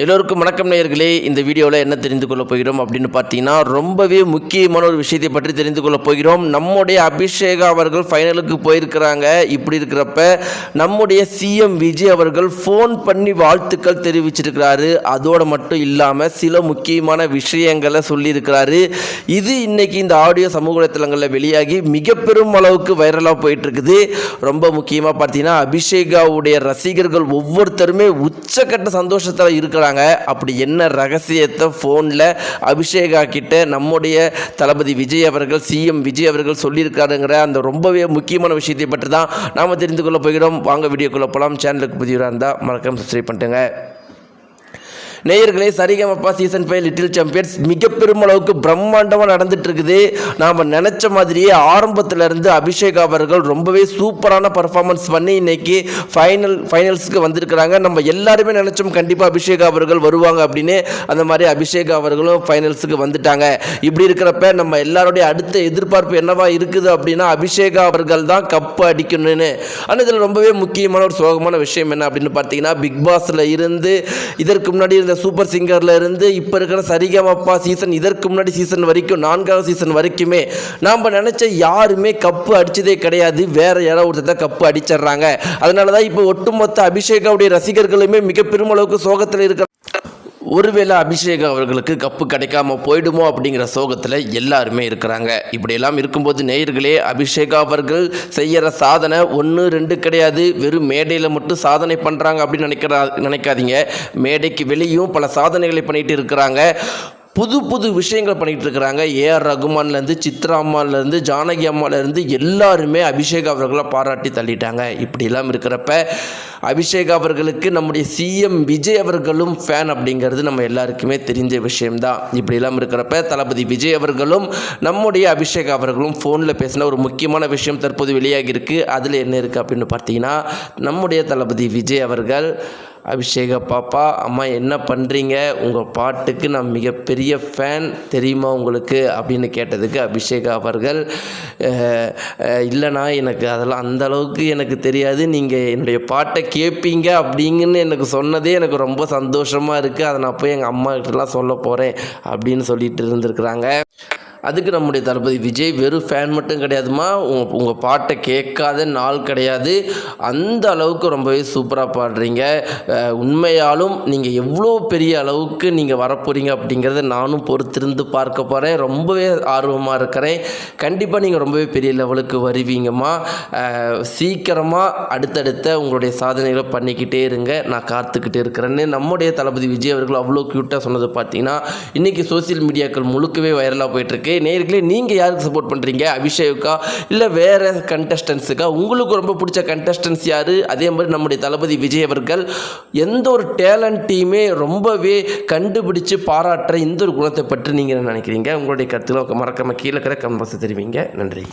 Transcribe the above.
எல்லோருக்கும் வணக்கம் நேயர்களே. இந்த வீடியோவில் என்ன தெரிந்து கொள்ள போகிறோம் அப்படின்னு பார்த்தீங்கன்னா, ரொம்பவே முக்கியமான ஒரு விஷயத்தை பற்றி தெரிந்து கொள்ள போகிறோம். நம்முடைய அபிஷேகா அவர்கள் ஃபைனலுக்கு போயிருக்கிறாங்க. இப்படி இருக்கிறப்ப நம்முடைய சிஎம் விஜய் அவர்கள் ஃபோன் பண்ணி வாழ்த்துக்கள் தெரிவிச்சிருக்கிறாரு. அதோடு மட்டும் இல்லாமல் சில முக்கியமான விஷயங்களை சொல்லியிருக்கிறாரு. இது இன்னைக்கு இந்த ஆடியோ சமூக வலைத்தளங்களில் வெளியாகி மிக பெரும் அளவுக்கு வைரலாக போயிட்டுருக்குது. ரொம்ப முக்கியமாக பார்த்தீங்கன்னா, அபிஷேகாவுடைய ரசிகர்கள் ஒவ்வொருத்தருமே உச்சக்கட்ட சந்தோஷத்தில் இருக்கிறாங்க. அப்படி என்ன ரகசியத்தை ஃபோனில் அபிஷேகா கிட்ட நம்முடைய தளபதி விஜய் அவர்கள், சிஎம் விஜய் அவர்கள் சொல்லியிருக்காருங்கிற அந்த ரொம்பவே முக்கியமான விஷயத்தை பற்றி தான் நாம் தெரிந்து கொள்ள போகிறோம். வாங்க வீடியோக்குள்ளே போகலாம். சேனலுக்கு புதியவராக இருந்தால் மறக்காம சப்ஸ்கிரைப் பண்ணிட்டுங்க. நேயர்களே, சரிகமப்பா சீசன் 5 லிட்டில் சாம்பியன்ஸ் மிக பெருமளவுக்கு பிரம்மாண்டமாக நடந்துட்டு இருக்குது. நாம் நினச்ச மாதிரியே ஆரம்பத்திலிருந்து அபிஷேகா அவர்கள் ரொம்பவே சூப்பரான பர்ஃபார்மன்ஸ் பண்ணி இன்னைக்கு ஃபைனல்ஸுக்கு வந்திருக்கிறாங்க. நம்ம எல்லாருமே நினச்சோம் கண்டிப்பாக அபிஷேகா அவர்கள் வருவாங்க அப்படின்னு. அந்த மாதிரி அபிஷேகா அவர்களும் ஃபைனல்ஸுக்கு வந்துட்டாங்க. இப்படி இருக்கிறப்ப நம்ம எல்லாருடைய அடுத்த எதிர்பார்ப்பு என்னவா இருக்குது அப்படின்னா, அபிஷேகா அவர்கள் தான் கப்பு அடிக்கணும்னு. ஆனால் இதில் ரொம்பவே முக்கியமான ஒரு சோகமான விஷயம் என்ன அப்படின்னு பார்த்தீங்கன்னா, பிக் பாஸில் இருந்து இதற்கு முன்னாடி இந்த சூப்பர் சிங்கர்ல இருந்து இப்போ இருக்கிற சரிகமப்பா சீசன், இதற்கு முன்னாடி சீசன் வரைக்கும் 4வது சீசன் வரைக்குமே நாம் நினைச்ச யாருமே கப்பு அடிச்சதே கிடையாது. வேற யாராவது ஒருத்தர் கப்பு அடிச்சிடுறாங்க. அதனால தான் இப்போ ஒட்டுமொத்த அபிஷேகாவுடைய ரசிகர்களுமே மிக பெருமளவுக்கு சோகத்தில் இருக்கிற. ஒருவேளை அபிஷேகா அவர்களுக்கு கப்பு கிடைக்காம போயிடுமோ அப்படிங்கிற சோகத்தில் எல்லாருமே இருக்கிறாங்க. இப்படியெல்லாம் இருக்கும்போது நேயர்களே, அபிஷேகா அவர்கள் செய்கிற சாதனை 1 2 கிடையாது. வெறும் மேடையில் மட்டும் சாதனை பண்ணுறாங்க அப்படின்னு நினைக்காதீங்க. மேடைக்கு வெளியும் பல சாதனைகளை பண்ணிட்டு இருக்கிறாங்க. புது விஷயங்கள் பண்ணிகிட்டு இருக்கிறாங்க. ஏஆர் ரகுமான்லேருந்து, சித்ரா அம்மாலேருந்து, ஜானகி அம்மாலேருந்து எல்லாருமே அபிஷேகா அவர்களை பாராட்டி தள்ளிட்டாங்க. இப்படிலாம் இருக்கிறப்ப அபிஷேகா அவர்களுக்கு நம்முடைய சிஎம் விஜய் அவர்களும் ஃபேன் அப்படிங்கிறது நம்ம எல்லாருக்குமே தெரிஞ்ச விஷயம்தான். இப்படிலாம் இருக்கிறப்ப தளபதி விஜய் அவர்களும் நம்முடைய அபிஷேகா அவர்களும் ஃபோனில் பேசின ஒரு முக்கியமான விஷயம் தற்போது வெளியாகி இருக்குது. அதில் என்ன இருக்குது அப்படின்னு பார்த்தீங்கன்னா, நம்முடைய தளபதி விஜய் அவர்கள், அபிஷேகா பாப்பா, அம்மா என்ன பண்ணுறீங்க, உங்கள் பாட்டுக்கு நான் மிகப்பெரிய ஃபேன் தெரியுமா உங்களுக்கு அப்படின்னு கேட்டதுக்கு அபிஷேகா அவர்கள், இல்லைண்ணா எனக்கு அதெல்லாம் அந்த அளவுக்கு எனக்கு தெரியாது, நீங்கள் என்னுடைய பாட்டை கேட்பீங்க அப்படிங்கன்னு எனக்கு சொன்னதே எனக்கு ரொம்ப சந்தோஷமாக இருக்குது, அதை நான் போய் எங்கள் அம்மா கிட்டலாம் சொல்ல போகிறேன் அப்படின்னு சொல்லிட்டு இருந்திருக்கிறாங்க. அதுக்கு நம்முடைய தளபதி விஜய், வெறும் ஃபேன் மட்டும் கிடையாதுமா, உங்கள் பாட்டை கேட்காத நாள் கிடையாது, அந்த அளவுக்கு ரொம்பவே சூப்பராக பாடுறீங்க, உண்மையாலும் நீங்கள் எவ்வளோ பெரிய அளவுக்கு நீங்கள் வரப்போகிறீங்க அப்படிங்கிறத நானும் பொறுத்திருந்து பார்க்க போகிறேன், ரொம்பவே ஆர்வமாக இருக்கிறேன், கண்டிப்பாக நீங்கள் ரொம்பவே பெரிய லெவலுக்கு வருவீங்கம்மா, சீக்கிரமாக அடுத்தடுத்த உங்களுடைய சாதனைகளை பண்ணிக்கிட்டே இருங்க, நான் காத்துக்கிட்டே இருக்கிறேன்னு நம்முடைய தளபதி விஜய் அவர்கள் அவ்வளோ க்யூட்டாக சொன்னது பார்த்தீங்கன்னா இன்றைக்கி சோசியல் மீடியாக்கள் முழுக்கவே வைரலாக போயிட்டுருக்கு. நேயர்களே, நீங்கள் யாருக்கு சப்போர்ட் பண்ணுறீங்க, அபிஷேகா இல்லை வேறு கண்டஸ்டன்ஸுக்கா? உங்களுக்கு ரொம்ப பிடிச்ச கண்டஸ்டன்ஸ் யார்? அதே மாதிரி நம்முடைய தளபதி விஜய் அவர்கள் எந்த ஒரு டேலண்ட்டையுமே ரொம்பவே கண்டுபிடிச்சு பாராட்டுற இந்த ஒரு குணத்தை பற்றி நீங்கள் என்ன நினைக்கிறீங்க? உங்களுடைய கருத்துக்களை மறக்காமல் கீழே இருக்கிற கமெண்ட் பாக்ஸில் தெரிவிங்க. நன்றி.